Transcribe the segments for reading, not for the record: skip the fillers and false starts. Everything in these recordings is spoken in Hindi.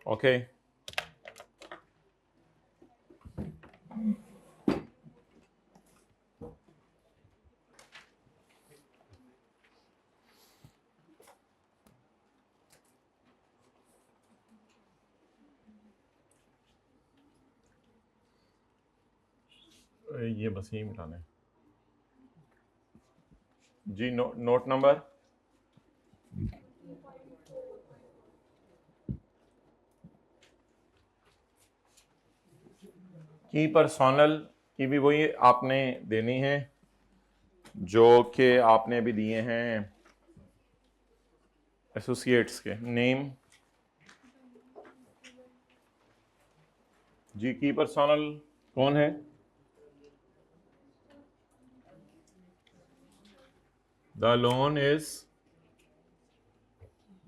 ओके, ये बस यही मिटाना है जी। नोट नंबर की पर्सोनल की भी वही आपने देनी है जो कि आपने अभी दिए हैं एसोसिएट्स के नेम जी। की पर्सोनल कौन है? The loan is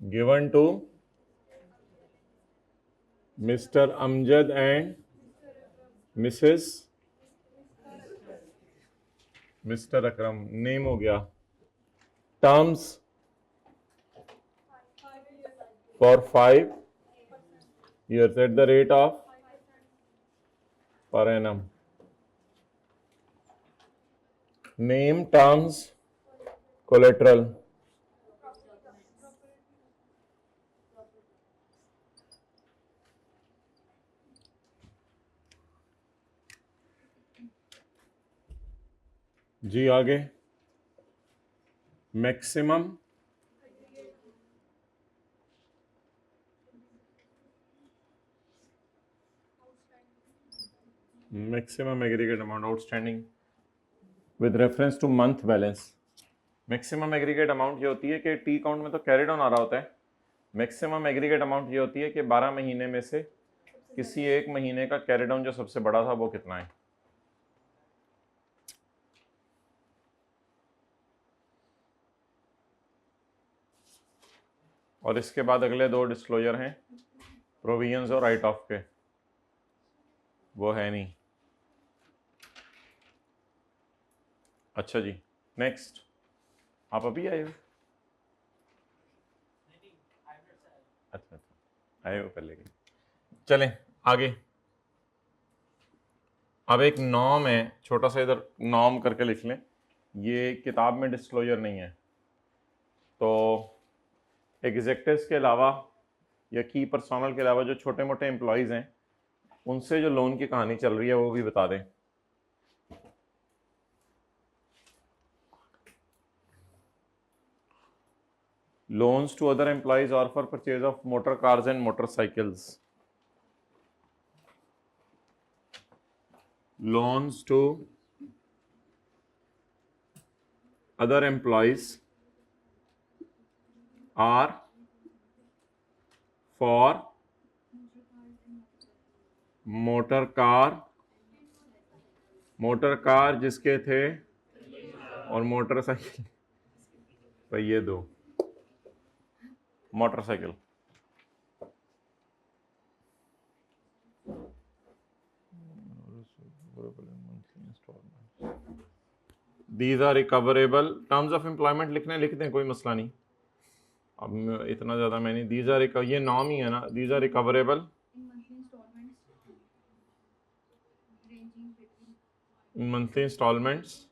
given to Mr Amjad and Mrs Mr Akram. Name हो गया। Terms for 5 years at the rate of per annum. Name, terms, collateral. जी आगे maximum aggregate amount outstanding with reference two month balance. Maximum aggregate amount ये होती है कि टी अकाउंट में तो कैरिड ऑन आ रहा होता है। मैक्सिमम एग्रीगेट अमाउंट ये होती है कि 12 महीने में से किसी एक महीने का कैरिड ऑन जो सबसे बड़ा था वो कितना है। और इसके बाद अगले दो डिस्क्लोजर हैं प्रोविजंस और राइट ऑफ के, वो है नहीं। अच्छा जी, नेक्स्ट। आप अभी आए हो? अच्छा आए हो पहले के। चलें आगे। अब एक नॉर्म है, छोटा सा इधर नॉर्म करके लिख लें। ये किताब में डिस्क्लोजर नहीं है, तो एग्जेक्टिव्स के अलावा या की पर्सोनल के अलावा जो छोटे मोटे एम्प्लॉयज़ हैं उनसे जो लोन की कहानी चल रही है वो भी बता दें। लोन्स टू अदर एम्प्लॉयज और for purchase of motor cars and motorcycles. Loans to other employees are for motor car जिसके थे और मोटरसाइकिल पहिए दो motorcycle. These are recoverable. Terms of employment लिखने लिख दें, कोई मसला नहीं। अब इतना ज़्यादा मैं नहीं। दीज आर ये नाम ही है ना। These are recoverable in monthly instalments.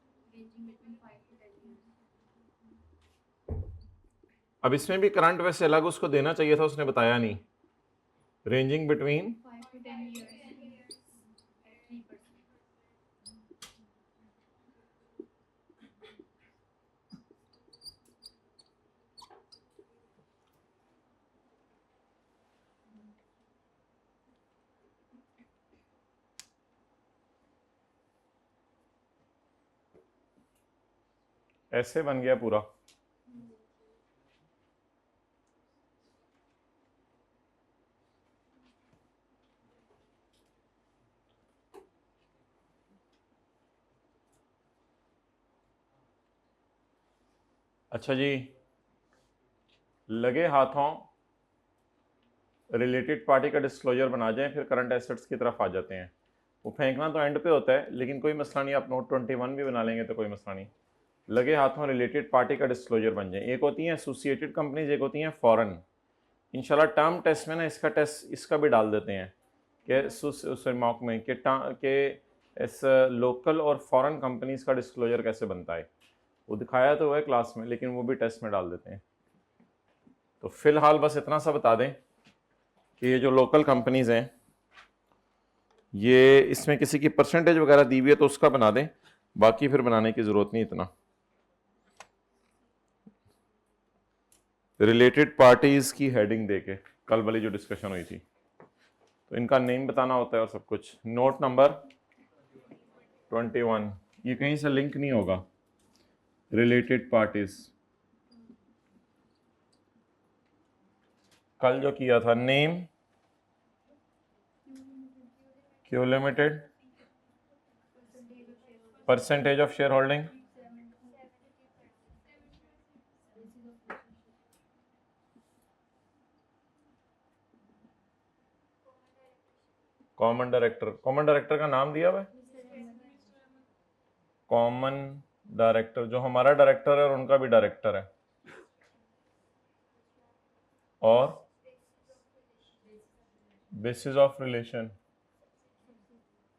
अब इसमें भी करंट वैसे अलग उसको देना चाहिए था, उसने बताया नहीं। Ranging between 5 to 10 years at 3%। ऐसे बन गया पूरा। अच्छा जी, लगे हाथों रिलेटेड पार्टी का डिस्क्लोजर बना जाए फिर करंट एसेट्स की तरफ आ जाते हैं। वो फेंकना तो एंड पे होता है, लेकिन कोई मसला नहीं, आप नोट 21 भी बना लेंगे तो कोई मसला नहीं। लगे हाथों रिलेटेड पार्टी का डिस्क्लोजर बन जाए। एक होती हैं एसोसिएटेड कंपनीज, एक होती हैं फॉरेन। इंशाल्लाह टर्म टेस्ट में ना इसका टेस्ट इसका भी डाल देते हैं कि उस मॉक में कि इस लोकल और फॉरेन कंपनीज का डिस्क्लोजर कैसे बनता है। वो दिखाया तो हुआ है क्लास में, लेकिन वो भी टेस्ट में डाल देते हैं। तो फिलहाल बस इतना सा बता दें कि ये जो लोकल कंपनीज हैं, ये इसमें किसी की परसेंटेज वगैरह दी हुई है तो उसका बना दें, बाकी फिर बनाने की ज़रूरत नहीं इतना। रिलेटेड पार्टीज की हेडिंग देके कल वाली जो डिस्कशन हुई थी, तो इनका नेम बताना होता है और सब कुछ। नोट नंबर 21, ये कहीं से लिंक नहीं होगा। रिलेटेड पार्टीज कल जो किया था, name, Q limited, percentage of share holding, common director. Common director का नाम दिया हुआ है, कॉमन डायरेक्टर, जो हमारा डायरेक्टर है और उनका भी डायरेक्टर है, और basis of relation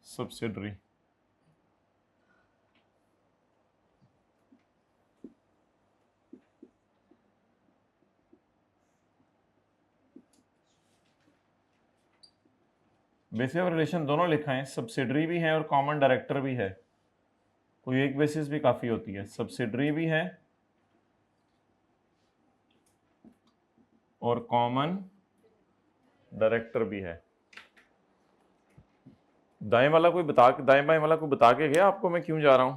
subsidiary. Basis of relation दोनों लिखा है, सब्सिडरी भी है और कॉमन डायरेक्टर भी है। कोई एक बेसिस भी काफ़ी होती है, सब्सिडरी भी है और कॉमन डायरेक्टर भी है। दाएं बाएं वाला कोई बता के गया आपको मैं क्यों जा रहा हूं?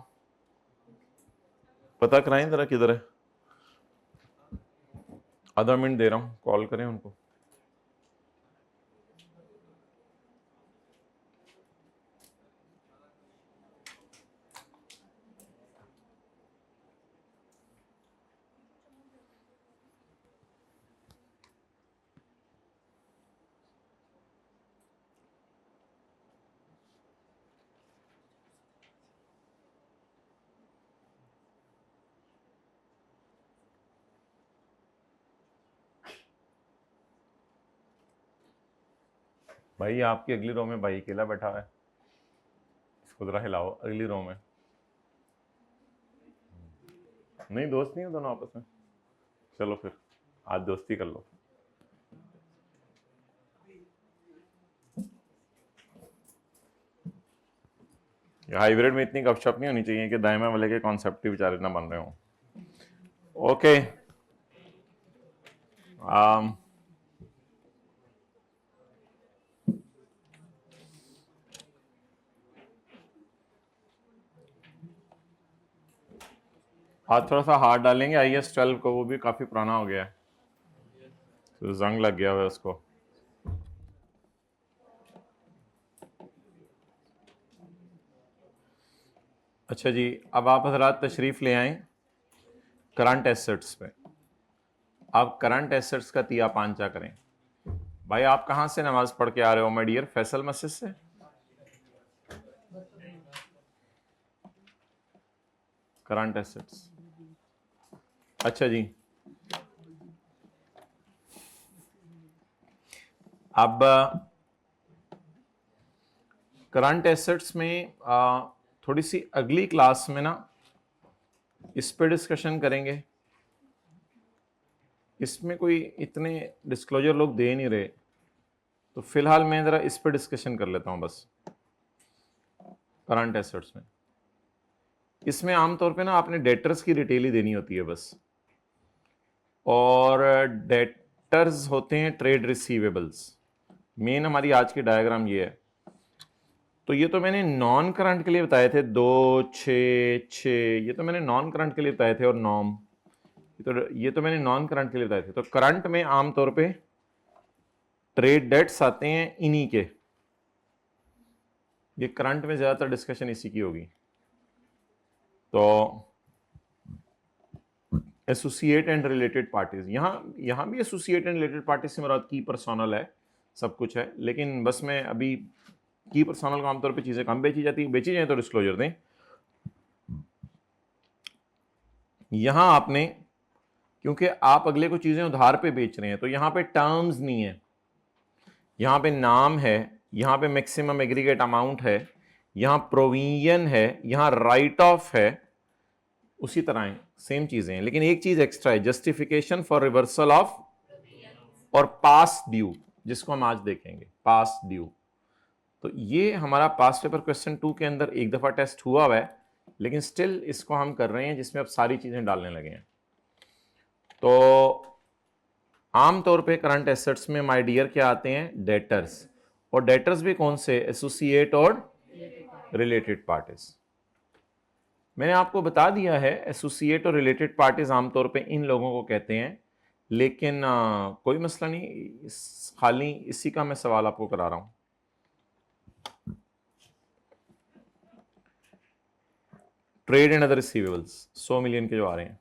पता कराएं जरा किधर है। आधा मिनट दे रहा हूं, कॉल करें उनको। भाई आपकी अगली रो में भाई अकेला बैठा है, इसको जरा हिलाओ अगली रो में। नहीं दोस्त नहीं हो दोनों आपस में, चलो फिर आज दोस्ती कर लो। हाइब्रिड में इतनी गपशप नहीं होनी चाहिए कि दाएं वाले के कॉन्सेप्ट ही बेचारे ना बन रहे हो। ओके, आज थोड़ा सा हार्ड डालेंगे IS 12 को, वो भी काफ़ी पुराना हो गया है, तो जंग लग गया हुआ है उसको। अच्छा जी, अब आप हजरात तशरीफ़ ले आएँ करंट एसेट्स पे। आप करंट एसेट्स का तिया पांचा करें। भाई आप कहाँ से नमाज पढ़ के आ रहे हो माय डियर? फैसल मस्जिद से। करंट एसेट्स, अच्छा जी। अब करंट एसेट्स में थोड़ी सी अगली क्लास में ना इस पे डिस्कशन करेंगे। इसमें कोई इतने डिस्क्लोजर लोग दे नहीं रहे, तो फिलहाल मैं ज़रा इस पे डिस्कशन कर लेता हूँ बस। करंट एसेट्स में इसमें आमतौर पे ना आपने डेटर्स की डिटेल ही देनी होती है बस, और डेटर्स होते हैं ट्रेड रिसीवेबल्स। मेन हमारी आज की डायग्राम ये है। तो ये तो मैंने नॉन करंट के लिए बताए थे, 2, 6, 6, ये तो मैंने नॉन करंट के लिए बताए थे, और नॉर्म ये तो मैंने नॉन करंट के लिए बताए थे। तो करंट में आमतौर पे ट्रेड डेट्स आते हैं इन्हीं के, ये करंट में ज्यादातर डिस्कशन इसी की होगी। तो एसोसिएट एंड रिलेटेड पार्टीज, यहाँ भी एसोसिएट एंड रिलेटेड पार्टीज से मुराद की पर्सनल है, सब कुछ है, लेकिन बस मैं अभी की पर्सनल को आमतौर पे चीज़ें कम बेची जाती है, बेची जाए तो डिस्क्लोजर दें। यहाँ आपने, क्योंकि आप अगले को चीज़ें उधार पे बेच रहे हैं, तो यहाँ पे टर्म्स नहीं है, यहाँ पे नाम है, यहाँ पे मैक्सिमम एग्रीगेट अमाउंट है, यहाँ प्रोविजन है, यहाँ राइट ऑफ है, उसी तरह है, सेम चीजें हैं, लेकिन एक चीज एक्स्ट्रा है, जस्टिफिकेशन फॉर रिवर्सल ऑफ और पास ड्यू, जिसको हम आज देखेंगे, पास ड्यू। तो ये हमारा पास पेपर क्वेश्चन 2 के अंदर एक दफा टेस्ट हुआ है, लेकिन स्टिल इसको हम कर रहे हैं, जिसमें अब सारी चीजें डालने लगे हैं। तो आमतौर पे करंट एसेट्स में माय डियर क्या आते हैं, डेटर्स, और डेटर्स भी कौन से, एसोसिएट और रिलेटेड पार्टीज। मैंने आपको बता दिया है एसोसिएट और रिलेटेड पार्टीज आमतौर पे इन लोगों को कहते हैं, लेकिन कोई मसला नहीं, खाली इसी का मैं सवाल आपको करा रहा हूं। Trade and other receivables 100 million के जो आ रहे हैं,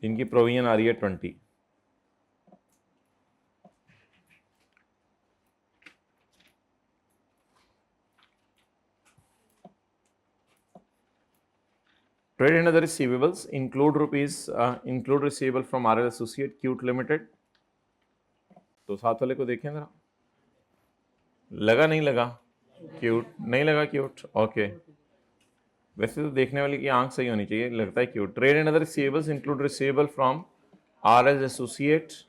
इनकी प्रोविजन आ रही है 20। Trade and other receivables include receivable from RL Associate Cute Limited। तो साथ वाले को देखें जरा, लगा नहीं लगा क्यूट, नहीं लगा क्यूट, ओके। वैसे तो देखने वाले की आंख सही होनी चाहिए, लगता है cute. Trade and other receivables include receivable from RL Associate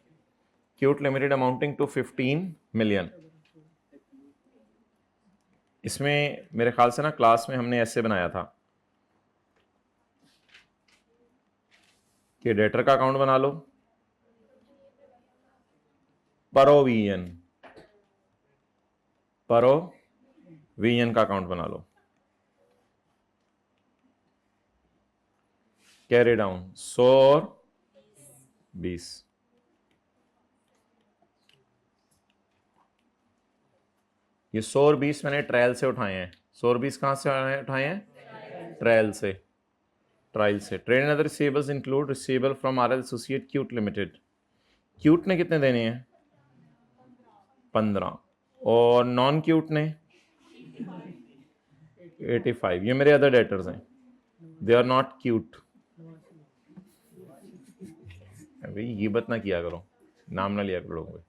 Cute Limited amounting to 15 million. इसमें मेरे ख्याल से ना क्लास में हमने ऐसे बनाया था कि डेटर का अकाउंट बना लो, प्रोविजन का अकाउंट बना लो, कैरी डाउन 100 और 20। ये 100 और 20 मैंने ट्रायल से उठाए हैं। 100 और 20 कहां से उठाए हैं, ट्रायल से। Trade and other receivables include receivable from RL associate cute limited. Cute ने कितने देने हैं, 15, और नॉन क्यूट ने 85। ये मेरे अदर डेटर्स हैं, दे आर नॉट क्यूट। अभी ये बात ना किया करो, नाम ना लिया करो लोगों।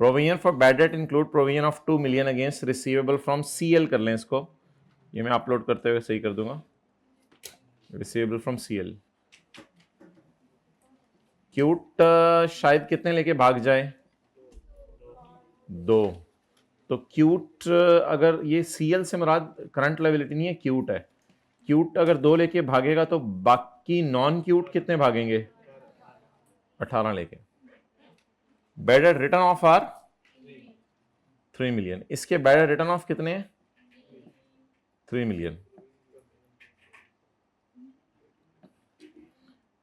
Provision for bad debt include provision of 2 million against receivable from CL कर लें इसको, ये मैं अपलोड करते हुए सही कर दूंगा, रिसीवेबल फ्रॉम CL। क्यूट शायद कितने लेके भाग जाए, 2। तो क्यूट अगर ये CL से मुराद करंट लायबिलिटी नहीं है, क्यूट है। क्यूट अगर 2 लेके भागेगा तो बाकी नॉन क्यूट कितने भागेंगे, 18 लेके। Bad debt return off are 3 million, इसके बैड डेट रिटर्न ऑफ कितने हैं, 3 मिलियन।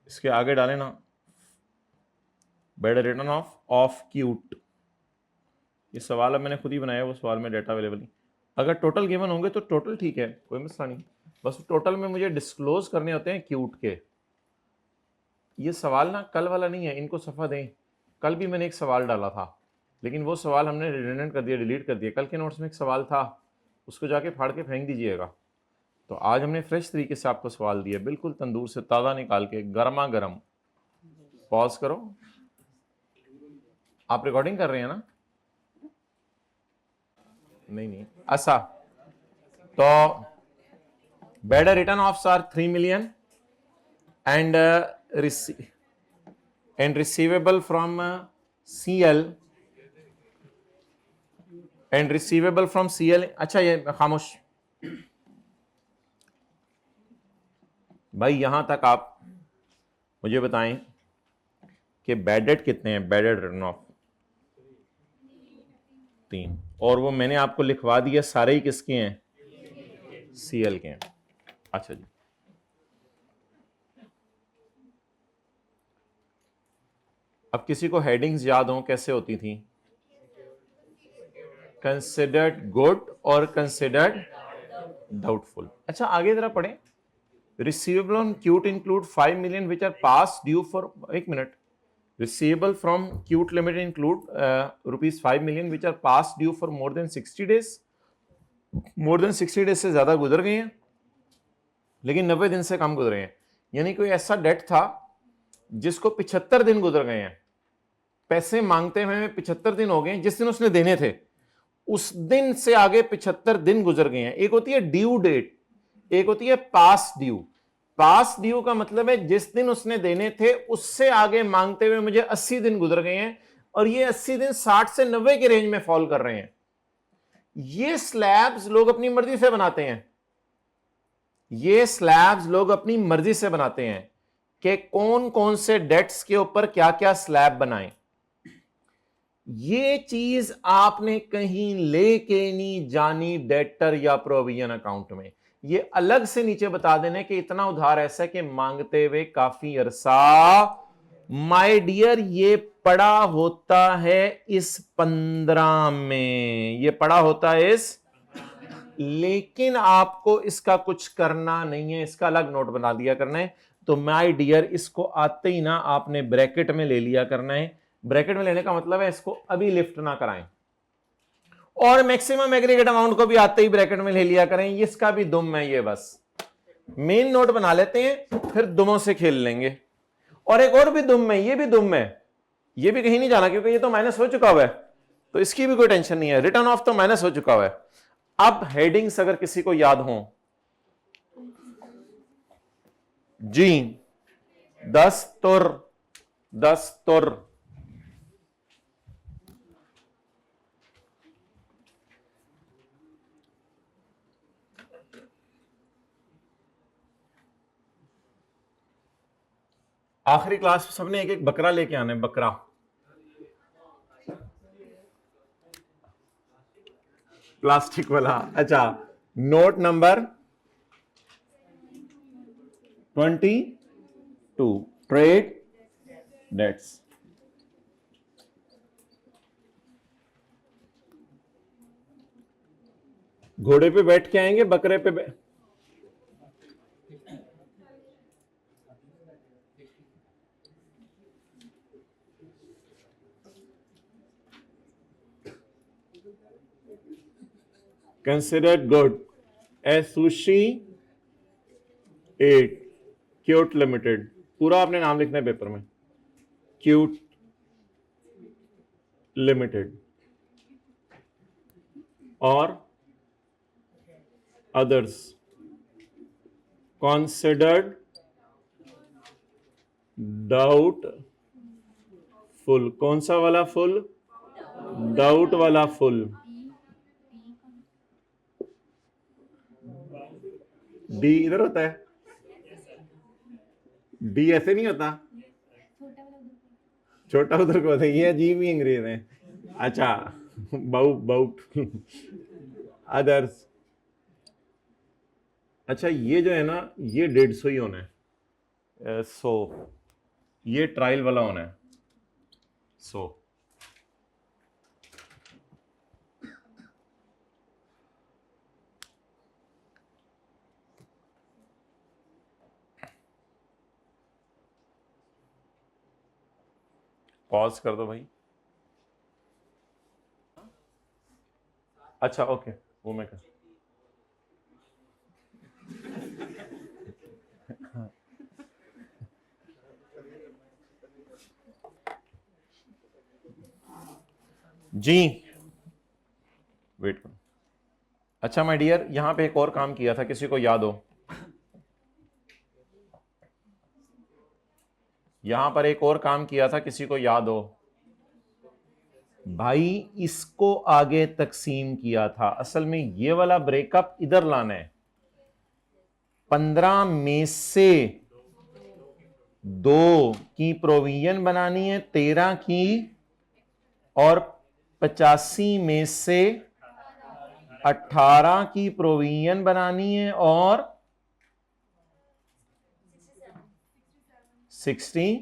इसके आगे डालें ना, bad debt return off Cute. ये सवाल अब मैंने खुद ही बनाया, वो सवाल में डाटा अवेलेबल नहीं। अगर टोटल गिवन होंगे तो टोटल ठीक है, कोई मसला नहीं, बस टोटल में मुझे डिस्क्लोज करने होते हैं क्यूट के। ये सवाल ना कल वाला नहीं है, इनको सफ़ा दें। कल भी मैंने एक सवाल डाला था, लेकिन वो सवाल हमने रिडंडेंट कर दिया, डिलीट कर दिया। कल के नोट्स में एक सवाल था, उसको जाके फाड़ के फेंक दीजिएगा। तो आज हमने फ्रेश तरीके से आपको सवाल दिया, बिल्कुल तंदूर से ताज़ा निकाल के, गर्मा गर्म। पॉज करो, आप रिकॉर्डिंग कर रहे हैं ना, नहीं अच्छा। तो bad return off are 3 million and receivable from CL and receivable from CL। अच्छा ये खामोश भाई, यहां तक आप मुझे बताएं कि बैड डेट कितने हैं, बैड डेट रिटर्न ऑफ 3, और वो मैंने आपको लिखवा दिया सारे ही किसके हैं, CL के हैं। अच्छा जी, अब किसी को हेडिंग्स याद हो कैसे होती थी, कंसिडर्ड गुड और कंसिडर्ड डाउटफुल। अच्छा आगे जरा पढ़ें, receivable on Cute include 5 million which are past due for, एक minute, receivable from Cute limited include ₹5 million which are past due for more than 60 days। More than 60 days से ज्यादा गुजर गए हैं, लेकिन 90 दिन से कम गुजरे हैं। यानी कोई ऐसा डेट था जिसको 75 दिन गुजर गए हैं, पैसे मांगते हुए 75 दिन हो गए, जिस दिन उसने देने थे उस दिन से आगे 75 दिन गुजर गए हैं। एक होती है ड्यू डेट, एक होती है पास ड्यू। पास ड्यू का मतलब है जिस दिन उसने देने थे उससे आगे मांगते हुए मुझे 80 दिन गुजर गए हैं, और ये 80 दिन 60 से 90 के रेंज में फॉल कर रहे हैं। ये स्लैब्स लोग अपनी मर्जी से बनाते हैं, ये स्लैब्स लोग अपनी मर्जी से बनाते हैं कि कौन कौन से डेट्स के ऊपर क्या क्या स्लैब बनाएं। ये चीज आपने कहीं लेके नहीं जानी डेटर या प्रोविजन अकाउंट में। ये अलग से नीचे बता देने कि इतना उधार ऐसा है कि मांगते हुए काफी अरसा, माय डियर, ये पड़ा होता है इस 15 में, ये पड़ा होता है इस, लेकिन आपको इसका कुछ करना नहीं है, इसका अलग नोट बना दिया करना है। तो माय डियर, इसको आते ही ना आपने ब्रैकेट में ले लिया करना है। ब्रैकेट में लेने का मतलब है इसको अभी लिफ्ट ना कराएं, और मैक्सिमम एग्रीगेट अमाउंट को भी आते ही ब्रैकेट में ले लिया करें। इसका भी दुम है, ये बस मेन नोट बना लेते हैं, फिर दुमों से खेल लेंगे। और एक और भी दुम है, ये भी दुम है, ये भी कहीं नहीं जाना क्योंकि ये तो माइनस हो चुका हुआ है, तो इसकी भी कोई टेंशन नहीं है, रिटर्न ऑफ तो माइनस हो चुका हुआ है। अब हेडिंग्स अगर किसी को याद हो जी, 10 तुर, 10 तुर, आखिरी क्लास में सबने एक एक बकरा लेके आना है, बकरा। प्लास्टिक वाला। अच्छा, नोट नंबर 22, ट्रेड डेट्स। घोड़े पे बैठ के आएंगे, बकरे पे considered good as sushi 8 cute limited. पूरा आपने नाम लिखना है पेपर में, क्यूट लिमिटेड, और अदर्स considered डाउटफुल। कौन सा वाला फुल? डाउट वाला फुल। डी इधर होता है, डी ऐसे नहीं होता, छोटा उधर को होता है। ये अजीब ही अंग्रेज है। अच्छा, बाउट अदर्स। अच्छा, ये जो है ना, ये 150 ही होना है, 100। ये ट्रायल वाला होना है 100। पॉज कर दो भाई। अच्छा ओके, वो मैं कर। जी वेट करो। अच्छा माय डियर, यहां पे एक और काम किया था, किसी को याद हो? यहां पर एक और काम किया था, किसी को याद हो? भाई इसको आगे तकसीम किया था। असल में ये वाला ब्रेकअप इधर लाना है। 15 में से 2 की प्रोविजन बनानी है, 13 की, और 85 में से 18 की प्रोविजन बनानी है, और 60।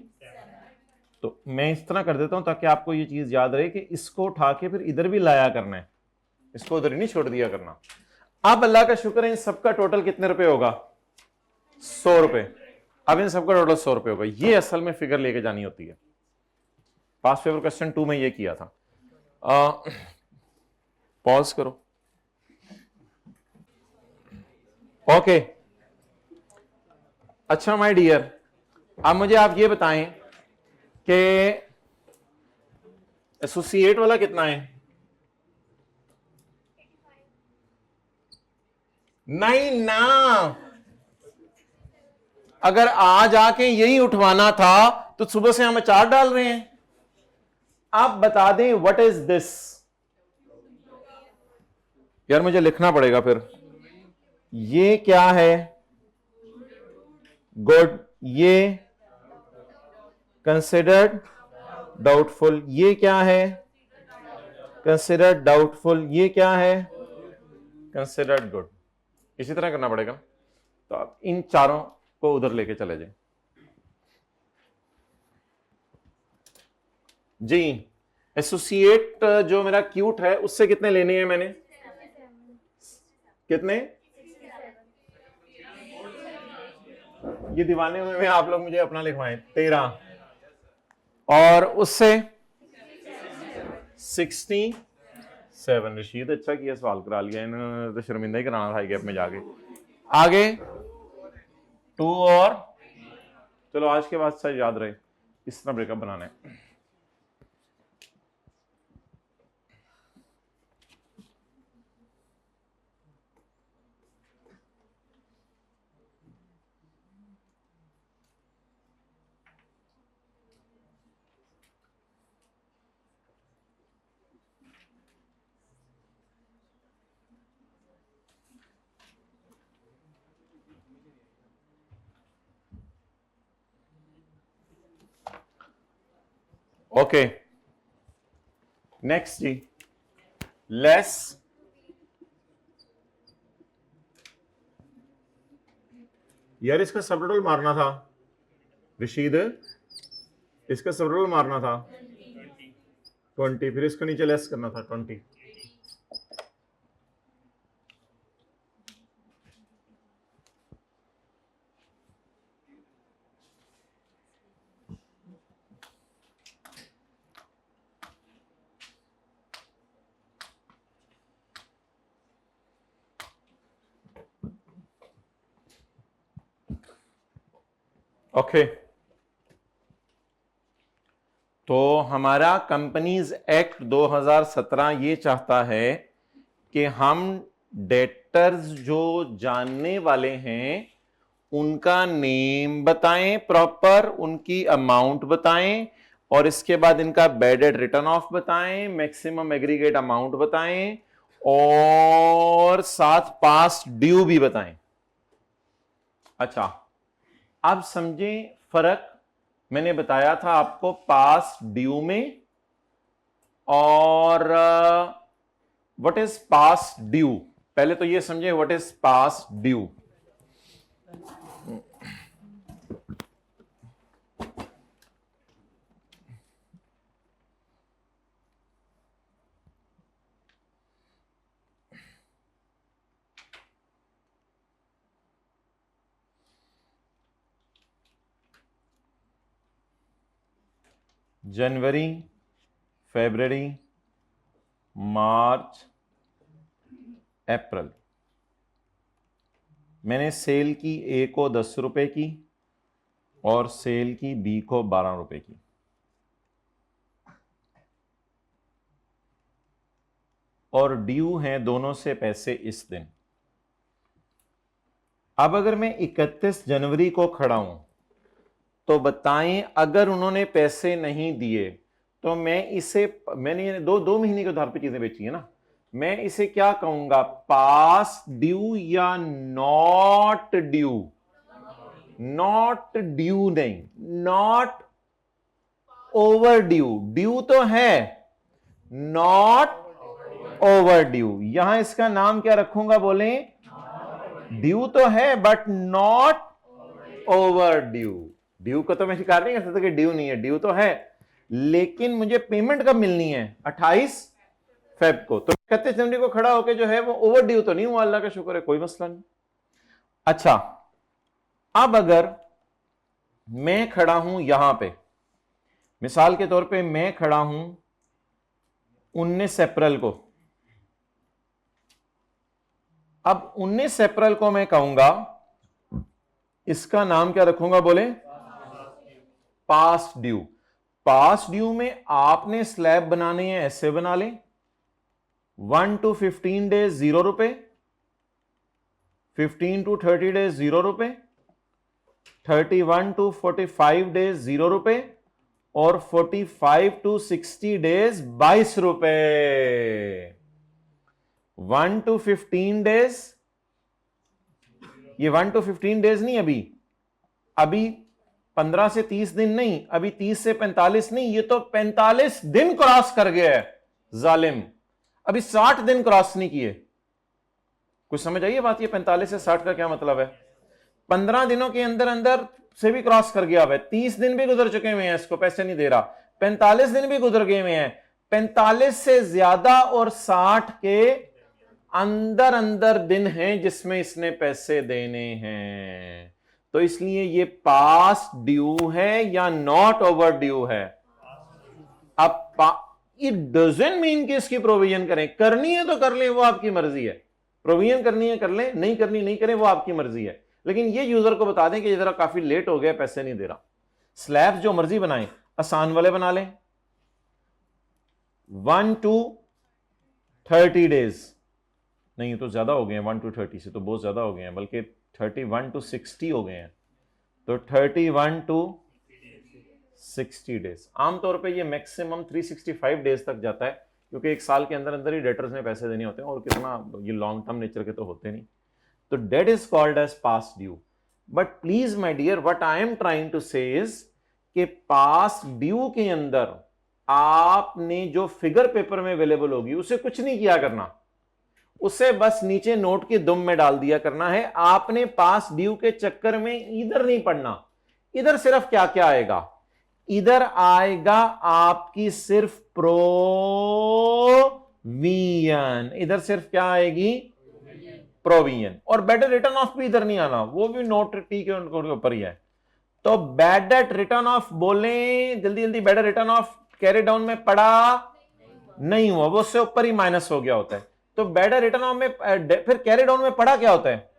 तो मैं इस तरह कर देता हूं ताकि आपको ये चीज याद रहे कि इसको उठा के फिर इधर भी लाया करना है, इसको उधर ही नहीं छोड़ दिया करना। अब अल्लाह का शुक्र है, इन सबका टोटल कितने रुपए होगा? 100 रुपए। अब इन सबका टोटल 100 रुपए होगा। ये असल में फिगर लेके जानी होती है। पास्ट पेपर क्वेश्चन 2 में ये किया था। पॉज करो। ओके, अच्छा माय डियर, अब मुझे आप ये बताएं कि एसोसिएट वाला कितना है? नहीं ना, अगर आज आके यही उठवाना था तो सुबह से हम अचार डाल रहे हैं। आप बता दें व्हाट इज दिस। यार मुझे लिखना पड़ेगा फिर। ये क्या है? गुड। ये कंसिडर्ड डाउटफुल। ये क्या है? Considered doubtful. ये क्या है? Considered good. इसी तरह करना पड़ेगा। तो आप इन चारों को उधर लेके चले जाए जी। एसोसिएट जो मेरा क्यूट है उससे कितने लेने हैं मैंने? कितने? ये दीवाने हुए में आप लोग मुझे अपना लिखवाएं। 13 और उससे 67। रशीद अच्छा किया सवाल करा लिया, इन्होंने तो शर्मिंदा ही कराना था गैप में जाके। आगे 2 और चलो आज के बाद सर याद रहे इस तरह ब्रेकअप बनाना है। ओके नेक्स्ट जी, लेस यार इसका सबटोटल मारना था रशीद, इसका सबटोटल मारना था 20, फिर इसको नीचे लेस करना था 20। ओके तो हमारा कंपनीज एक्ट 2017 ये चाहता है कि हम डेटर्स जो जानने वाले हैं उनका नेम बताएं प्रॉपर, उनकी अमाउंट बताएं और इसके बाद इनका बैड डेट रिटर्न ऑफ बताएं, मैक्सिमम एग्रीगेट अमाउंट बताएं और साथ पास्ट ड्यू भी बताएं। अच्छा अब समझें फर्क। मैंने बताया था आपको पास्ट ड्यू में और व्हाट इज पास्ट ड्यू। पहले तो ये समझे व्हाट इज पास्ट ड्यू। जनवरी, फरवरी, मार्च, अप्रैल मैंने सेल की ए को 10 रुपए की और सेल की बी को 12 रुपए की। और ड्यू हैं दोनों से पैसे इस दिन। अब अगर मैं 31 जनवरी को खड़ा हूं तो बताएं अगर उन्होंने पैसे नहीं दिए तो मैं इसे, मैंने दो महीने के आधार पर चीजें बेची है ना, मैं इसे क्या कहूंगा? पास ड्यू या नॉट ड्यू? नॉट ड्यू नहीं, नॉट ओवर ड्यू। ड्यू तो है, नॉट ओवर ड्यू। यहां इसका नाम क्या रखूंगा बोले? ड्यू तो है but not over due. Due को तो मैं शिकार नहीं कर सकता कि ड्यू नहीं है, ड्यू तो है लेकिन मुझे पेमेंट कब मिलनी है? 28 फेब को। तो 31 जनवरी को खड़ा होकर जो है वो ओवर ड्यू तो नहीं हुआ, अल्लाह का शुक्र है, कोई मसला नहीं। अच्छा अब अगर मैं खड़ा हूं यहां पे, मिसाल के तौर पे मैं खड़ा हूं 19 अप्रैल को, अब 19 अप्रैल को मैं कहूंगा, इसका नाम क्या रखूंगा, बोले पास्ट ड्यू। पास्ट ड्यू में आपने स्लैब बनाने हैं, ऐसे बना लें, 1 to 15 डेज 0 रुपए, 15 to 30 डेज 0 रुपए, 31 to 45 डेज 0 रुपए, और 45 to 60 डेज 22 रुपए। 1 to 15 डेज, ये 1 to 15 डेज नहीं, अभी 15 से 30 दिन नहीं, अभी 30 से 45 नहीं, ये तो 45 दिन क्रॉस कर गया है जालिम, अभी 60 दिन क्रॉस नहीं किए। कुछ समझ आइए बात, ये 45 से 60 का क्या मतलब है? 15 दिनों के अंदर अंदर से भी क्रॉस कर गया है, 30 दिन भी गुजर चुके हुए हैं, इसको पैसे नहीं दे रहा, 45 दिन भी गुजर गए हुए हैं, 45 से ज्यादा और 60 के अंदर अंदर दिन हैं जिसमें इसने पैसे देने हैं। तो इसलिए ये पास्ट ड्यू है या नॉट ओवर ड्यू है? अब इट डजंट मीन कि इसकी प्रोविजन करें, करनी है तो कर लें, वो आपकी मर्जी है, प्रोविजन करनी है कर लें, नहीं करनी नहीं करें, वो आपकी मर्जी है। लेकिन ये यूजर को बता दें कि जरा काफी लेट हो गया, पैसे नहीं दे रहा। स्लैब्स जो मर्जी बनाएं, आसान वाले बना लें, 1 to 30 डेज नहीं, तो ज्यादा हो गए हैं, 1 to 30 से तो बहुत ज्यादा हो गए हैं, बल्कि 31 to 60 हो गए हैं, तो 31 to 60 डेज। आमतौर पे ये मैक्सिमम 365 डेज तक जाता है, क्योंकि एक साल के अंदर अंदर ही डेटर्स में पैसे देने होते हैं, और कितना ये लॉन्ग टर्म नेचर के तो होते नहीं। तो debt is called as past due. But please my dear, what I am trying to say is कि पास्ट ड्यू के अंदर आपने जो फिगर पेपर में अवेलेबल होगी उसे कुछ नहीं किया करना, उसे बस नीचे नोट की दुम में डाल दिया करना है। आपने पास ड्यू के चक्कर में इधर नहीं पढ़ना। इधर सिर्फ क्या क्या आएगा, इधर आएगा आपकी सिर्फ प्रोविजन, इधर सिर्फ क्या आएगी, प्रोविजन। और बैड डेट रिटर्न ऑफ भी इधर नहीं आना, वो भी नोट टी के ऊपर ही है। तो बैड डेट रिटर्न ऑफ बोले जल्दी जल्दी, bad debt return of carry down में पड़ा नहीं हुआ, वो उससे ऊपर ही माइनस हो गया होता है। तो बैड डेट रिटर्न ऑफ में, फिर कैरी डाउन में पड़ा क्या होता है,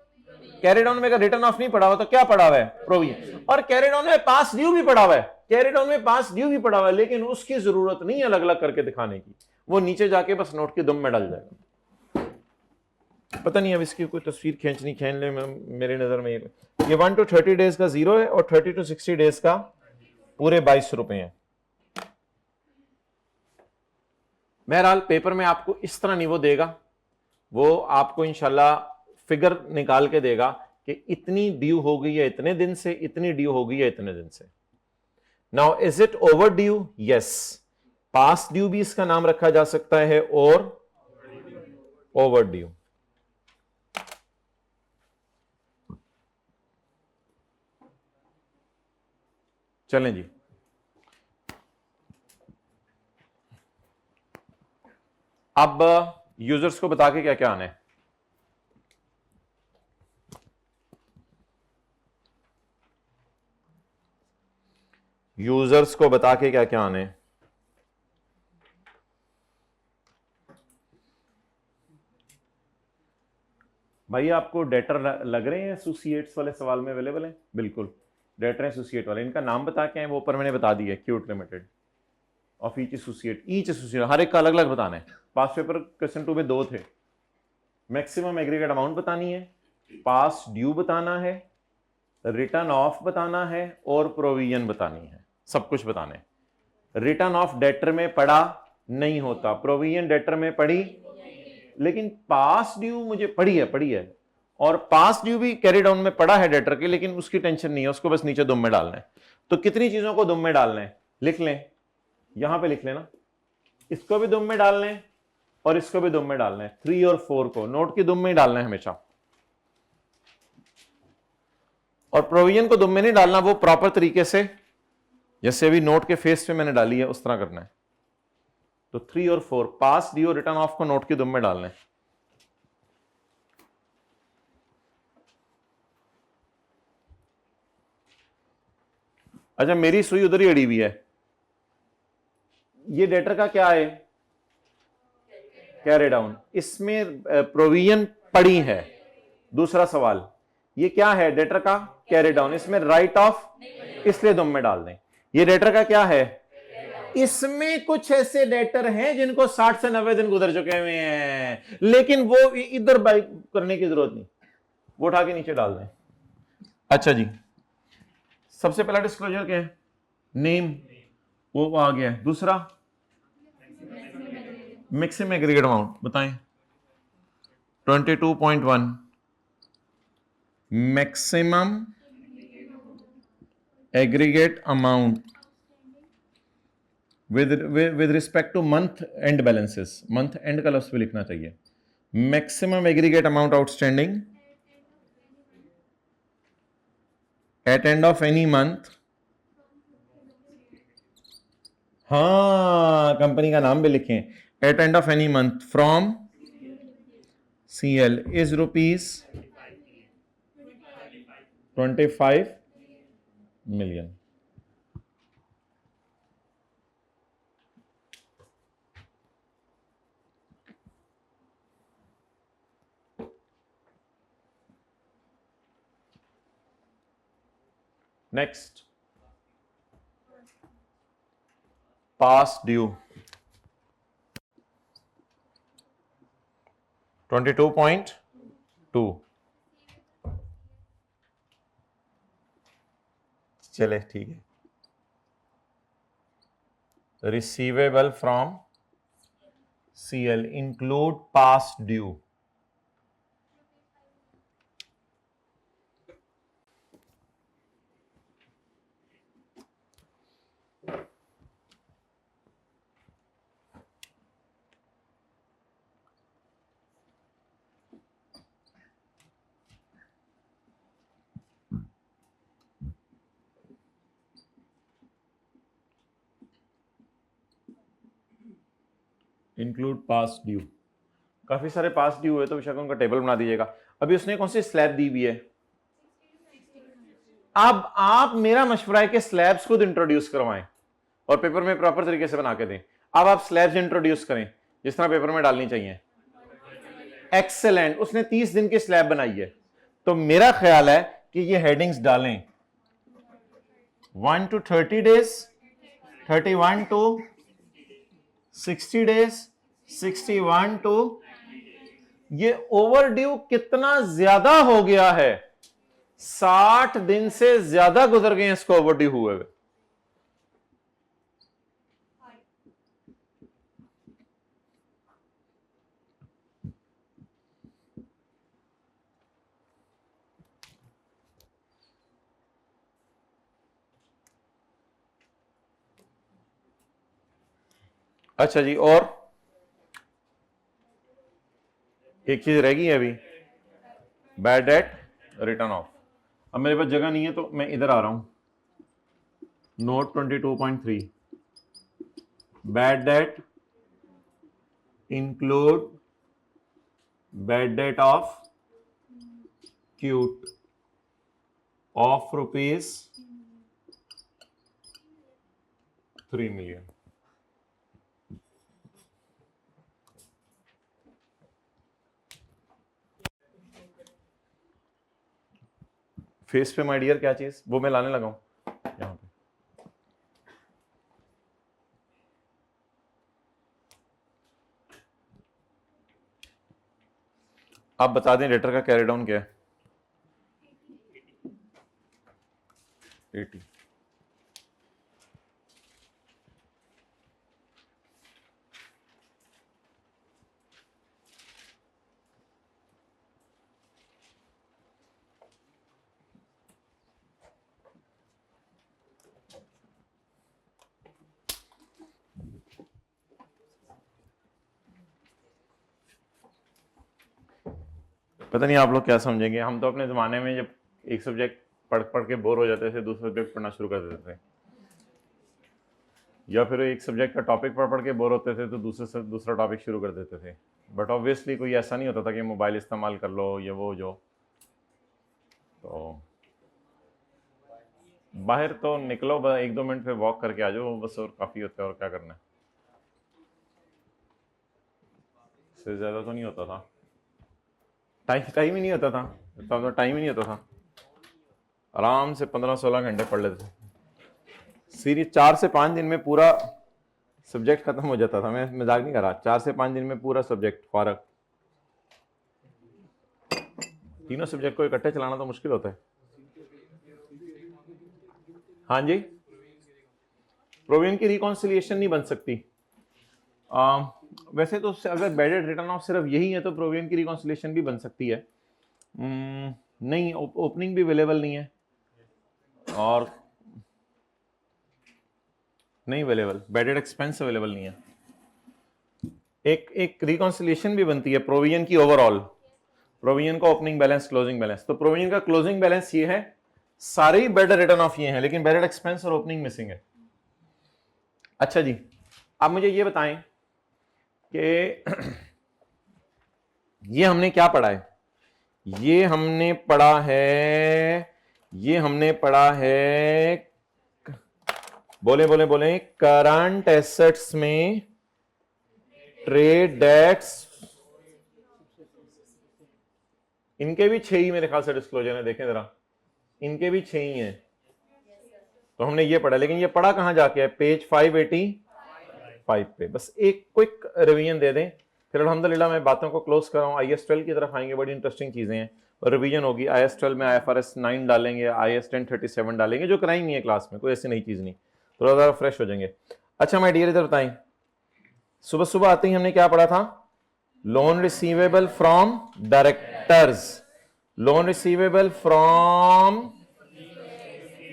कैरी डाउन में अगर रिटर्न ऑफ नहीं पड़ा हुआ तो क्या पड़ा हुआ है, प्रोविजन। और कैरी डाउन में पास ड्यू भी पड़ा हुआ है, कैरी डाउन में पास ड्यू भी पड़ा हुआ है, लेकिन उसकी जरूरत नहीं है अलग अलग करके दिखाने की, वो नीचे जाके बस नोट की दुम में डाल जाएगा। पता नहीं अब इसकी कोई तस्वीर खींच ले, मेरे नजर में ये 1 to 30 डेज का 0 है, और 30 to 60 डेज का पूरे 22 रुपए हैं। बहरहाल पेपर में आपको इस तरह नहीं वो देगा, वो आपको इंशाल्लाह फिगर निकाल के देगा कि इतनी ड्यू हो गई है इतने दिन से, इतनी ड्यू हो गई है इतने दिन से। Now is it over due? Yes, past due भी इसका नाम रखा जा सकता है, और ओवर ड्यू। चलें जी, अब यूजर्स को बता के क्या क्या आना है। यूजर्स को बता के क्या क्या आने, भाई आपको डेटर लग रहे हैं एसोसिएट्स वाले सवाल में अवेलेबल है? बिल्कुल, डेटर एसोसिएट वाले, इनका नाम बता के हैं, वो ऊपर मैंने बता दिया, Cute limited of each associate, हर एक का अलग अलग बताना है। पास पेपर क्वेश्चन 2 में 2 थे, मैक्सिमम एग्रीगेट अमाउंट बतानी है, पास ड्यू बताना है, रिटर्न ऑफ बताना है, और प्रोविजन बतानी है, सब कुछ बताना है। रिटर्न ऑफ डेटर में पड़ा नहीं होता, प्रोविजन डेटर में पड़ी, लेकिन पास ड्यू मुझे पड़ी है, और पास ड्यू भी कैरी डाउन में पड़ा है डेटर के, लेकिन उसकी टेंशन नहीं है, उसको बस नीचे दुम में डालना है। तो कितनी चीजों को दुम में डालना है, लिख लें, यहां पे लिख लेना, इसको भी दुम में डालना है और इसको भी दुम में डालना है। 3 और 4 को नोट की दुम में ही डालना है हमेशा, और प्रोविजन को दुम में नहीं डालना, वो प्रॉपर तरीके से जैसे अभी नोट के फेस पे मैंने डाली है उस तरह करना है। तो 3 और 4 पास ड्यू रिटर्न ऑफ को नोट की दुम में डालना है। अच्छा मेरी सुई उधर ही अड़ी हुई है, ये डेटर का क्या है, कैरी डाउन, इसमें प्रोविजन पड़ी है। दूसरा सवाल, ये क्या है, डेटर का कैरी डाउन, इसमें राइट ऑफ इसलिए तुम में डाल दें। ये डेटर का क्या है, इसमें कुछ ऐसे डेटर हैं जिनको 60 से 90 दिन गुजर चुके हुए हैं, लेकिन वो इधर बाई करने की जरूरत नहीं, वो उठा के नीचे डाल दें। अच्छा जी, सबसे पहला डिस्क्लोजर क्या है, नेम, वो आ गया है। दूसरा मैक्सिमम एग्रीगेट अमाउंट बताएं, 22.1 maximum aggregate amount with respect to month end balances, month end का लफ्ज भी लिखना चाहिए, maximum aggregate amount outstanding at end of any month, हाँ कंपनी का नाम भी लिखें, at end of any month from CL is rupees 25 million. Next, past due 22.2, चले ठीक है, receivable from CL include past due, include past due, काफी सारे पास ड्यू हुए तो बेशक उनका टेबल बना दीजिएगा। अभी उसने कौन सी स्लैब दी हुई है, अब आप मेरा मशवरा है कि स्लैब्स खुद इंट्रोड्यूस करवाएं और पेपर में प्रॉपर तरीके से बना के दें। अब आप स्लैब्स इंट्रोड्यूस करें जिस तरह पेपर में डालनी चाहिए। एक्सेलेंट, उसने 30 दिन की स्लैब बनाई है, तो मेरा ख्याल है कि ये हेडिंग्स डालें 1 to 30 days, 31 to 60 days, 61 to, ये ओवरड्यू कितना ज्यादा हो गया है, 60 दिन से ज्यादा गुजर गए इसको ओवरड्यू हुए हुए। अच्छा जी, और एक चीज रह गई है अभी, बैड डेट रिटर्न ऑफ। अब मेरे पास जगह नहीं है तो मैं इधर आ रहा हूं, note 22.3 bad debt include bad debt of cute of rupees 3 million। Face पे माय डियर क्या चीज, वो मैं लाने लगा हूं यहां पे। आप बता दें लेटर का कैरी डाउन क्या है, 80। पता नहीं आप लोग क्या समझेंगे, हम तो अपने ज़माने में जब एक सब्जेक्ट पढ़ पढ़ के बोर हो जाते थे दूसरा सब्जेक्ट पढ़ना शुरू कर देते थे, या फिर एक सब्जेक्ट का टॉपिक पढ़ पढ़ के बोर होते थे तो दूसरा टॉपिक शुरू कर देते थे। बट ऑब्वियसली कोई ऐसा नहीं होता था कि मोबाइल इस्तेमाल कर लो ये वो जो, तो बाहर तो निकलो, बस 1-2 मिनट पे वॉक करके आ जाओ बस, और काफ़ी होता है, और क्या करना है, इससे ज़्यादा तो नहीं होता था। टाइम ही नहीं होता था, तब तो टाइम ही नहीं होता था, आराम से 15-16 घंटे पढ़ लेते थे सीरीज। 4 से 5 दिन में पूरा सब्जेक्ट खत्म हो जाता था, मैं मजाक नहीं कर रहा, 4 से 5 दिन में पूरा सब्जेक्ट फारग। तीनों सब्जेक्ट को इकट्ठे चलाना तो मुश्किल होता है। हाँ जी, प्रोविजन की रिकॉन्सिलिएशन नहीं बन सकती। वैसे तो अगर बेडेड रिटर्न ऑफ सिर्फ यही है तो प्रोविजन की रिकॉन्सिलिएशन भी बन सकती है। नहीं, ओपनिंग भी अवेलेबल नहीं है और नहीं अवेलेबल, बेडेड एक्सपेंस अवेलेबल नहीं है। एक रिकॉन्सिलिएशन भी बनती है प्रोविजन की ओवरऑल, प्रोविजन का ओपनिंग बैलेंस, क्लोजिंग बैलेंस। तो प्रोविजन का क्लोजिंग बैलेंस ये है, सारे ही बेडेड रिटर्न ऑफ ये हैं, लेकिन बेडेड एक्सपेंस और ओपनिंग मिसिंग है। अच्छा जी, अब मुझे ये बताएं कि ये हमने क्या पढ़ा है, ये हमने पढ़ा है, बोले बोले बोले, करंट एसेट्स में ट्रेड डेट्स, इनके भी 6 ही मेरे ख्याल से डिस्क्लोजर है, देखें जरा, इनके भी 6 ही हैं। तो हमने ये पढ़ा, लेकिन ये पढ़ा कहां जाके है, पेज 585 पे। बस एक क्विक रिवीजन दे दें, फिर अल्हम्दुलिल्लाह मैं बातों को क्लोज कर रहा हूँ। IAS 12 की तरफ आएंगे, बड़ी इंटरेस्टिंग चीजें हैं और रिवीजन होगी। IAS 12 में IFRS 9 डालेंगे, IAS 1037 डालेंगे, जो कराई नहीं है क्लास में, कोई ऐसी नई चीज नहीं, थोड़ा ज़्यादा फ्रेश हो जाएंगे। अच्छा माय डियर, इधर बताएं, सुबह सुबह आते ही हमने क्या पढ़ा था, loan receivable from directors, loan receivable from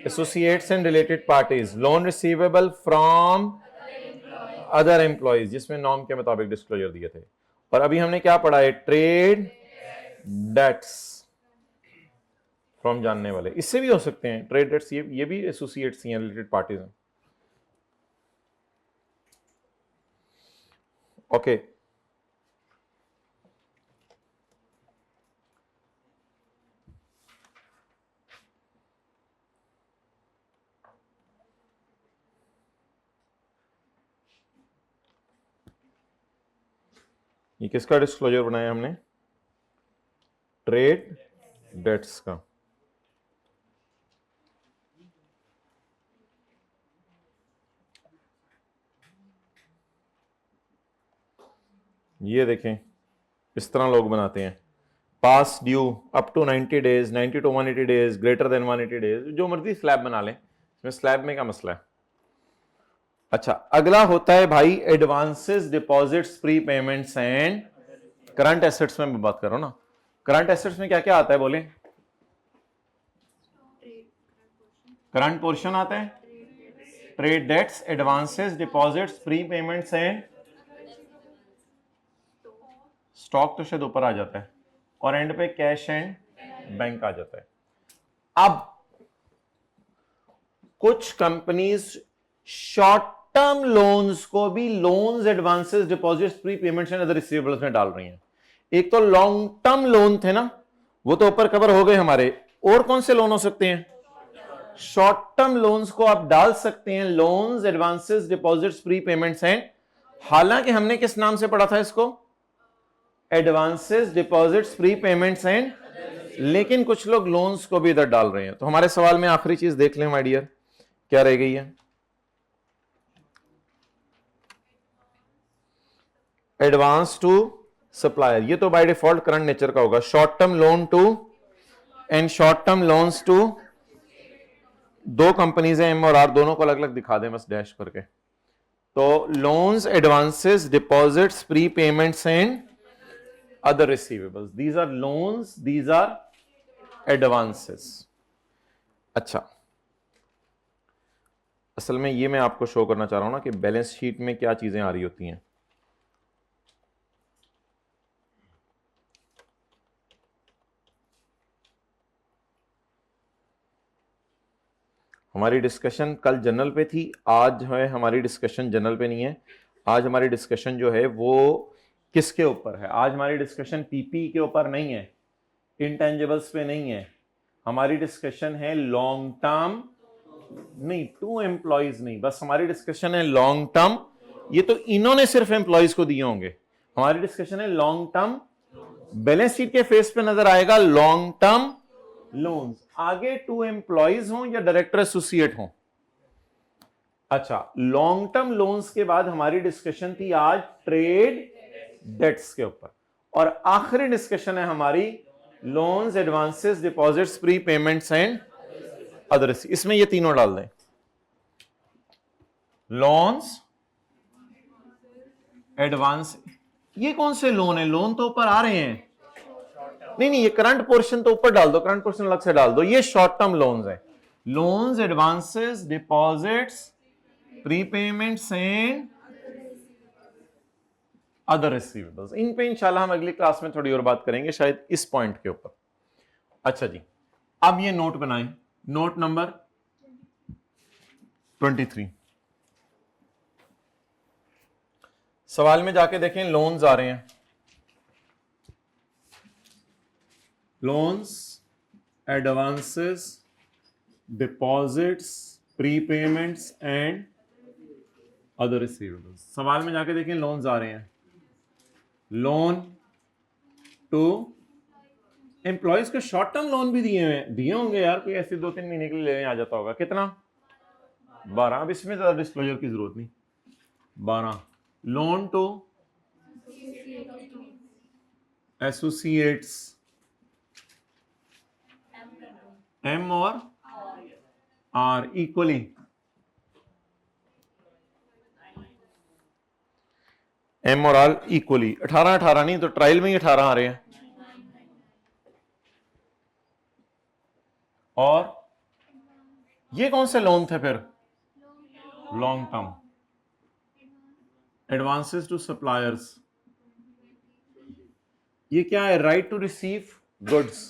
associates and related parties, loan receivable from other employees, जिसमें नॉर्म के मुताबिक डिस्क्लोजर दिए थे। और अभी हमने क्या पढ़ा है, ट्रेड डेट्स फ्रॉम जानने वाले, इससे भी हो सकते हैं ट्रेड डेट्स, ये भी एसोसिएट्स हैं, रिलेटेड पार्टीज हैं। ओके, ये किसका डिस्क्लोजर बनाया हमने, ट्रेड डेट्स का। ये देखें, इस तरह लोग बनाते हैं, past due up to 90 days, 90 to 180 days, greater than 180 days, जो मर्जी स्लैब बना लें, इसमें स्लैब में क्या मसला है। अच्छा, अगला होता है भाई advances, deposits, pre payments and current assets में मैं बात कर रहा हूं ना। करंट एसेट्स में क्या क्या आता है बोले, करंट पोर्शन आता है, trade debts, advances, deposits, pre payments and stock तो शायद ऊपर आ जाता है, और एंड पे कैश एंड बैंक आ जाता है। अब कुछ कंपनीज शॉर्ट टर्म लोन्स को भी loans, advances, deposits, pre payments and other receivables में डाल रही हैं। एक तो लॉन्ग टर्म लोन थे ना, वो तो ऊपर कवर हो गए हमारे, और कौन से लोन हो सकते हैं, शॉर्ट टर्म लोन्स को आप डाल सकते हैं, loans, advances, deposits, pre payments and, हालांकि हमने किस नाम से पढ़ा था इसको, advances, deposits, pre payments and, लेकिन कुछ लोग लोन्स को भी इधर डाल रहे हैं। तो हमारे सवाल में आखिरी चीज देख लें माय डियर, क्या रह गई है, एडवांस टू सप्लायर, ये तो बाय डिफॉल्ट करंट नेचर का होगा, short term loan to and short term loans to, दो कंपनीज हैं एम और आर, दोनों को अलग अलग दिखा दें बस डैश करके। तो loans, advances, deposits, pre payments and other receivables, these are loans, these are advances. अच्छा, असल में ये मैं आपको शो करना चाह रहा हूं ना कि बैलेंस शीट में क्या चीजें आ रही होती हैं। हमारी डिस्कशन कल जनरल पे थी, आज जो है हमारी डिस्कशन जनरल पे नहीं है। आज हमारी डिस्कशन जो है वो किसके ऊपर है, आज हमारी डिस्कशन पीपी के ऊपर नहीं है, इंटेंजिबल्स पे नहीं है, हमारी डिस्कशन है लॉन्ग टर्म नहीं, 2 एम्प्लॉइज नहीं, बस हमारी डिस्कशन है लॉन्ग टर्म। ये तो इन्होंने सिर्फ एम्प्लॉइज को दिए होंगे, हमारी डिस्कशन है लॉन्ग टर्म। बैलेंस शीट के फेस पे नजर आएगा लॉन्ग टर्म लोन्स, आगे 2 एम्प्लॉइज हों या डायरेक्टर एसोसिएट हों। अच्छा, लॉन्ग टर्म लोन्स के बाद हमारी डिस्कशन थी आज ट्रेड डेट्स के ऊपर, और आखिरी डिस्कशन है हमारी loans, advances, deposits, pre payments and other. इसमें ये तीनों डाल दें, लोन्स, एडवांस। ये कौन से लोन है? लोन तो ऊपर आ रहे हैं, नहीं, ये करंट पोर्शन तो ऊपर डाल दो, करंट पोर्शन अलग से डाल दो। ये शॉर्ट टर्म लोन्स है, loans, advances, deposits, prepayments and other receivables. इन पे इंशाल्लाह हम अगली क्लास में थोड़ी और बात करेंगे, शायद इस पॉइंट के ऊपर। अच्छा जी, अब ये नोट बनाएं, नोट नंबर 23। सवाल में जाके देखें, लोन्स आ रहे हैं, loans, advances, deposits, prepayments and other receivables. सवाल में जाके देखें, लोन्स आ रहे हैं, लोन टू एम्प्लॉयज को शॉर्ट टर्म लोन भी दिए होंगे यार, कोई ऐसे 2-3 महीने के लिए लेने आ जाता होगा। कितना? 12। अब इसमें ज्यादा डिस्क्लोजर की जरूरत नहीं, 12। लोन टू एसोसिएट्स, एम और आर इक्वली, एम और आर इक्वली। 18 नहीं तो ट्रायल में ही 18 आ रहे हैं। और ये कौन से लोन थे फिर? Long term. Advances to suppliers, ये क्या है? Right to receive goods,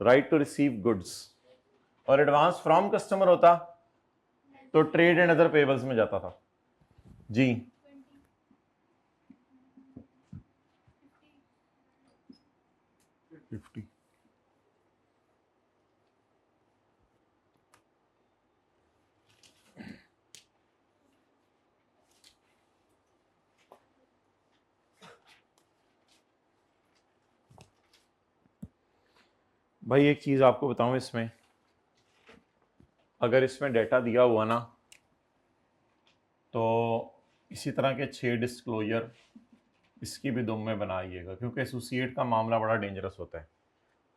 right to receive goods. और एडवांस फ्रॉम कस्टमर होता तो ट्रेड एंड अदर पेबल्स में जाता था जी। भाई एक चीज आपको बताऊं, इसमें अगर इसमें डेटा दिया हुआ ना, तो इसी तरह के 6 डिस्क्लोजर इसकी भी दुम में बनाइएगा, क्योंकि एसोसिएट का मामला बड़ा डेंजरस होता है।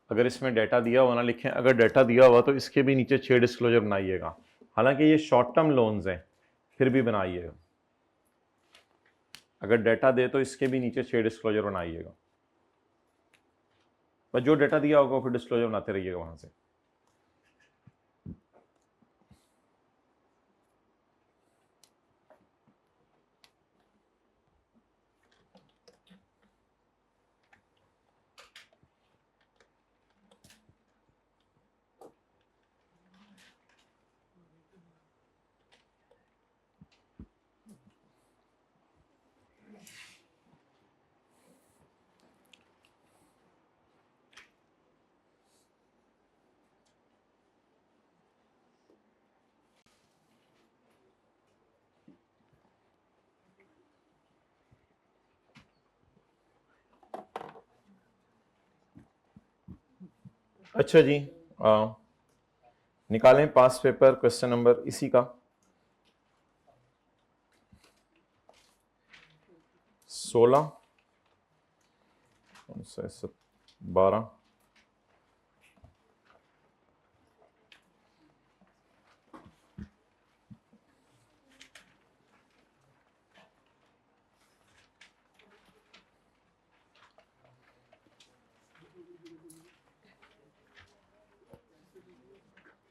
अगर इसमें डेटा दिया हुआ ना, लिखें अगर डेटा दिया हुआ तो इसके भी नीचे 6 डिस्क्लोजर बनाइएगा। हालांकि ये शॉर्ट टर्म लोन्स हैं, फिर भी बनाइएगा। अगर डेटा दे तो इसके भी नीचे 6 डिस्क्लोजर बनाइएगा। पर जो डेटा दिया होगा फिर डिस्क्लोजर बनाते रहिएगा वहां से। अच्छा जी, निकालें पास पेपर क्वेश्चन नंबर इसी का 16, 12,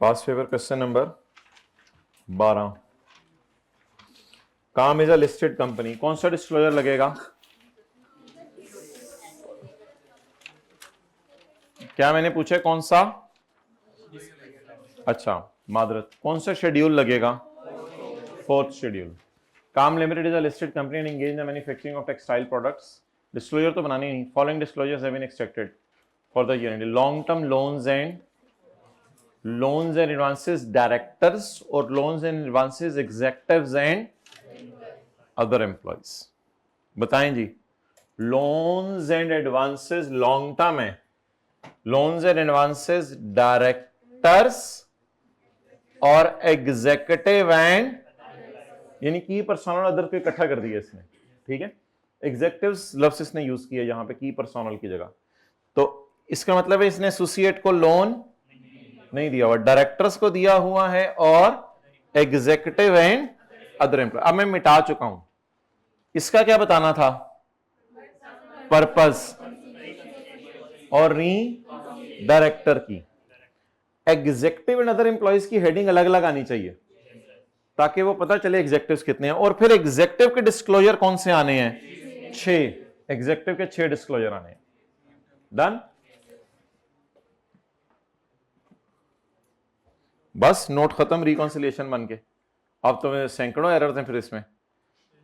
पास पेपर क्वेश्चन नंबर 12। काम इज अ लिस्टेड कंपनी, कौन सा डिस्क्लोजर लगेगा? क्या मैंने पूछा कौन सा? अच्छा मादरत, कौन सा शेड्यूल लगेगा? 4th schedule. काम limited is a listed company and engage in the manufacturing of textile products. Disclosure तो बनानी नहीं। Following disclosures have been expected for the year end. Long term loans and loans and advances directors और loans and advances executives and other employees. बताएं जी, loans and advances long term है, लोन्स एंड एडवांसेस डायरेक्टर्स और एग्जीक्यूटिव एंड, यानी की पर्सनल अदर को इकट्ठा कर दिया इसने, ठीक है। एग्जीक्यूटिव्स लफ्ज इसने यूज किया यहां पे की पर्सनल की जगह, तो इसका मतलब है इसने एसोसिएट को लोन नहीं दिया हुआ, डायरेक्टर्स को दिया हुआ है और एग्जीक्यूटिव एंड अदर एम्प्लॉय। अब मैं मिटा चुका हूं, इसका क्या बताना था, पर्पस और री डायरेक्टर की। एग्जीक्यूटिव एंड अदर एम्प्लॉयज की हेडिंग अलग अलग आनी चाहिए ताकि वो पता चले एग्जेक्टिव्स कितने हैं। और फिर एग्जेक्टिव के डिस्क्लोजर कौन से आने हैं, 6 एग्जेक्टिव के 6 डिस्क्लोजर आने हैं। डन, बस नोट खत्म रिकॉन्सिलिएशन बन के। अब तो सैकड़ों एरर्स हैं, फिर इसमें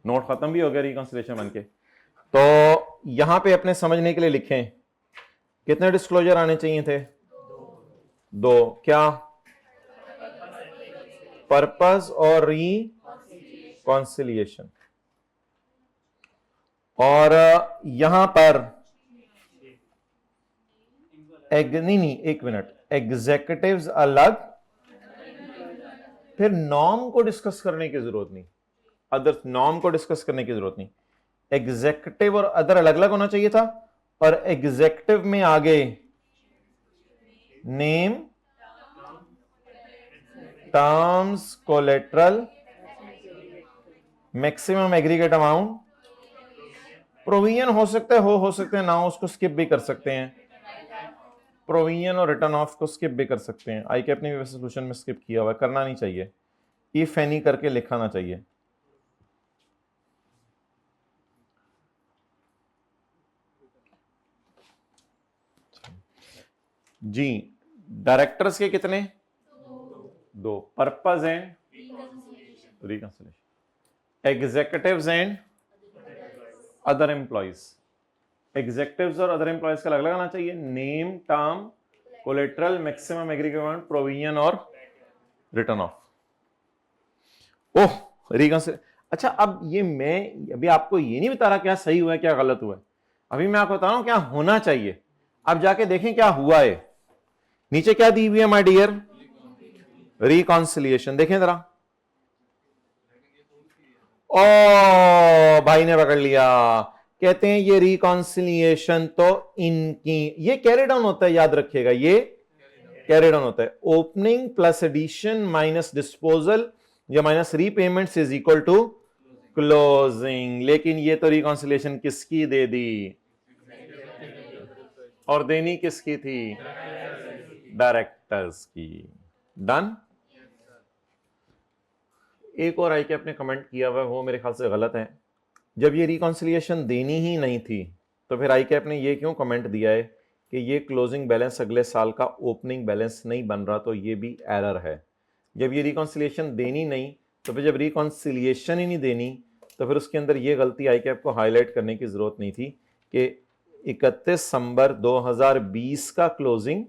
नोट खत्म भी हो गया रिकॉन्सिलिएशन बन के। तो यहां पे अपने समझने के लिए लिखें कितने डिस्क्लोजर आने चाहिए थे, 2। क्या, पर्पस और रिकॉन्सिलिएशन। और यहां पर नहीं, एक मिनट, एग्जीक्यूटिव्स अलग, फिर नॉर्म को डिस्कस करने की जरूरत नहीं, अदर नॉर्म को डिस्कस करने की जरूरत नहीं। एग्जीक्यूटिव और अदर अलग अलग होना चाहिए था, और एग्जीक्यूटिव में आगे name, terms, collateral, maximum aggregate amount, provision हो सकता है हो सकते हैं ना हो, उसको स्किप भी कर सकते हैं, प्रोविजन और रिटर्न ऑफ को स्किप भी कर सकते हैं। आई कैप ने भी वैसे सोल्यूशन में स्किप किया हुआ है, करना नहीं चाहिए, इफ एनी करके लिखाना चाहिए। जी, डायरेक्टर्स के कितने, 2, purpose and reconciliation, executives and other employees. Executives और अदर एम्प्लॉयज का अलग अलग आना चाहिए, name, term, collateral, maximum aggregate amount, provision और रिटर्न ऑफ। Oh, reconciliation. अच्छा, अब ये मैं अभी आपको ये नहीं बता रहा क्या सही हुआ है क्या गलत हुआ है, अभी मैं आपको बता रहा हूं क्या होना चाहिए। अब जाके देखें क्या हुआ है। नीचे क्या दी हुई है माय डियर, रिकॉन्सिलिएशन। देखें जरा, ओ भाई ने पकड़ लिया, कहते हैं ये रिकॉन्सिलिएशन तो इनकी, ये कैरी डाउन होता है, याद रखिएगा ये कैरी डाउन होता है। Opening plus addition minus disposal या minus repayments is equal to closing. लेकिन ये तो रिकॉन्सिलिएशन किसकी दे दी, और देनी किसकी थी, डायरेक्टर्स की। डन। एक और आई कैप ने कमेंट किया हुआ है, वो मेरे ख्याल से गलत है। जब ये रिकॉन्सिलिएशन देनी ही नहीं थी तो फिर आई कैप ने ये क्यों कमेंट दिया है कि ये क्लोजिंग बैलेंस अगले साल का ओपनिंग बैलेंस नहीं बन रहा, तो ये भी एरर है। जब ये रिकॉन्सिलिएशन देनी नहीं तो फिर जब रिकॉन्सिलिएशन ही नहीं देनी तो फिर उसके अंदर ये गलती आई कैप को हाईलाइट करने की जरूरत नहीं थी कि 31 दिसंबर 2020 का क्लोजिंग,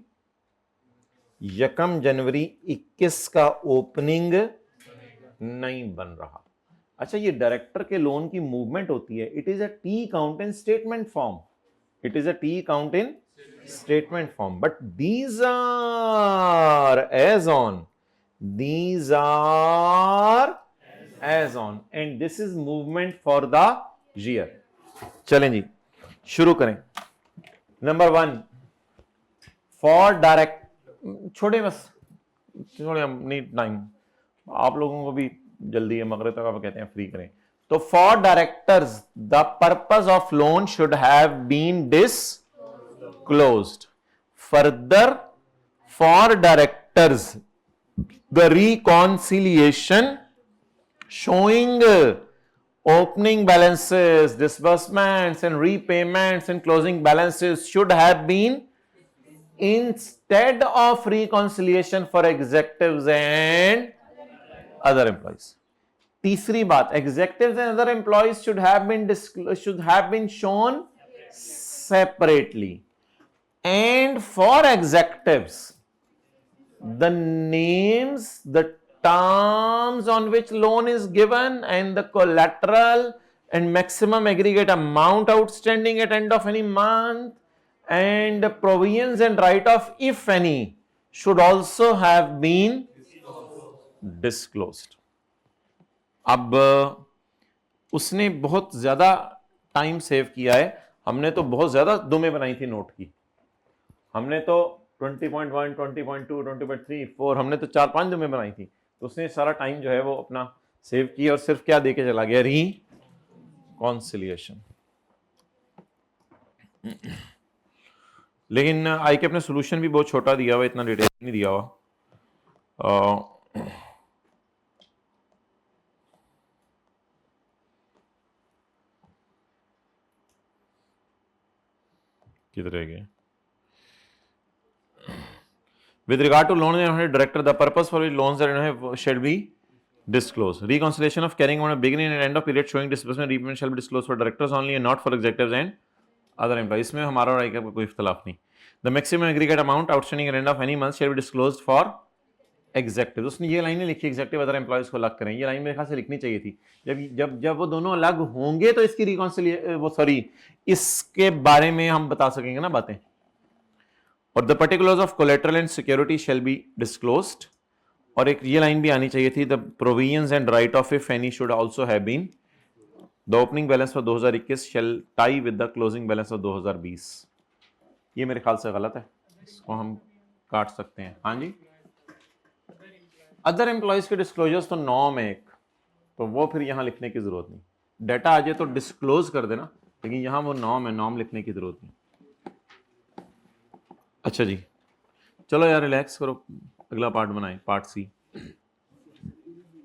1 जनवरी 21 का ओपनिंग नहीं बन रहा। अच्छा, ये डायरेक्टर के लोन की मूवमेंट होती है, it is a T account in statement form, it is a T account in statement form, but these are as on, these are as on and this is movement for the year। चलें जी, शुरू करें। नंबर 1, फॉर डायरेक्ट, छोड़े बस, छोड़े, नीड टाइम, आप लोगों को भी जल्दी है, मगरिब तक आप कहते हैं फ्री करें। तो for directors the purpose of loan should have been disclosed. Further, for directors the reconciliation showing opening balances, disbursements and repayments and closing balances should have been instead of reconciliation for executives and other employees। तीसरी बात, executives and other employees should have been shown separately, and for executives the names, the terms on which loan is given, and the collateral and maximum aggregate amount outstanding at end of any month, and the provisions and right of, if any, should also have been disclosed. अब उसने बहुत ज्यादा टाइम सेव किया है, हमने तो बहुत ज्यादा दुमें बनाई थी नोट की, हमने तो 20.1, 20.2, 20.3, 4 हमने तो 4-5 दुमें बनाई थी, तो उसने सारा टाइम जो है वो अपना सेव किया और सिर्फ क्या देके चला गया, रिकॉन्सिलिएशन। लेकिन आई के अपने सोल्यूशन भी बहुत छोटा दिया हुआ, इतना डिटेल नहीं दिया हुआ। किधर है गए? With regard to loan director, the purpose for which loans are shall be disclosed. Reconciliation of carrying on a beginning and end of period showing disbursement repayment shall be disclosed for directors only and not for executives and other employees. इसमें हमारा और का कोई इख्तलाफ नहीं। The maximum aggregate amount outstanding at end of any month shall be disclosed for executives. उसने ये लाइन लिखी, executive other employees को अलग करें, ये लाइन मेरे ख्याल से लिखनी चाहिए थी। जब वो दोनों अलग होंगे तो इसकी इसके बारे में हम बता सकेंगे ना बातें। और the particulars of collateral and security shall be disclosed, और एक ये लाइन भी आनी चाहिए थी, the provisions and write off if any should also have been, the opening balance for 2021 shall tie with the closing balance of 2020। ये मेरे ख्याल से गलत है, इसको हम काट सकते हैं। हाँ जी, अदर एम्प्लॉयज के डिस्क्लोजर्स तो 9 में एक, तो वो फिर यहाँ लिखने की जरूरत नहीं, डाटा आ जाए तो डिस्क्लोज कर देना, लेकिन यहाँ वो 9 में, 9 लिखने की जरूरत नहीं। अच्छा जी, चलो यार रिलैक्स करो, अगला पार्ट बनाएं, पार्ट सी।